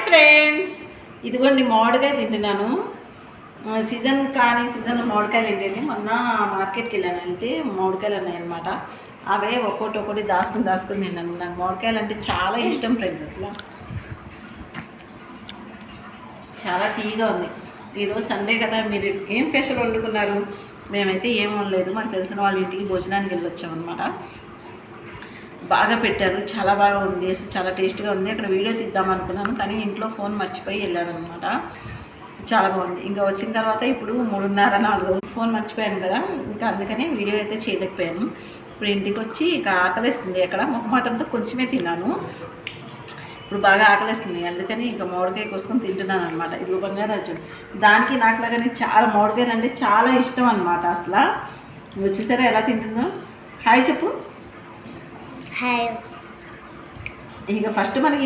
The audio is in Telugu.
ఫ్రెండ్స్, ఇదిగోండి మామిడికాయ తింటున్నాను. సీజన్ కానీ సీజన్లో మామిడికాయలు ఏంటండి, మొన్న మార్కెట్కి వెళ్ళాను, వెళ్తే మామిడికాయలు ఉన్నాయన్నమాట. అవే ఒక్కొక్కటి దాచుకుని తిన్నాను. నాకు మామిడికాయలు అంటే చాలా ఇష్టం ఫ్రెండ్స్. అసలు చాలా తీయగా ఉంది. ఈరోజు సండే కదా, మీరు ఏం స్పెషల్ వండుకున్నారు? మేమైతే ఏం వండలేదు, మాకు తెలిసిన వాళ్ళ ఇంటికి భోజనానికి వెళ్ళొచ్చామన్నమాట. బాగా పెట్టారు, చాలా బాగా ఉంది, చాలా టేస్ట్గా ఉంది. అక్కడ వీడియో తీద్దాం అనుకున్నాను, కానీ ఇంట్లో ఫోన్ మర్చిపోయి వెళ్ళాను అనమాట. చాలా బాగుంది. ఇంకా వచ్చిన తర్వాత ఇప్పుడు 3:30-4 ఫోన్ మర్చిపోయాను కదా, ఇంకా అందుకని వీడియో అయితే చేయలేకపోయాను. ఇప్పుడు ఇంటికి వచ్చి ఇక ఆకలిస్తుంది. అక్కడ మొహమాటంతో కొంచెమే తిన్నాను, ఇప్పుడు బాగా ఆకలిస్తుంది. అందుకని ఇక మామిడికాయ కోసుకొని తింటున్నాను అనమాట. ఇది బంగారాజు, దానికి నాకు లాగానే చాలా మామిడికాయలు అంటే చాలా ఇష్టం అనమాట. అసలు నువ్వు చూసారా ఎలా తింటుందో? హాయ్ చెప్పు. హాయ్. ఇక ఫస్ట్ మనకి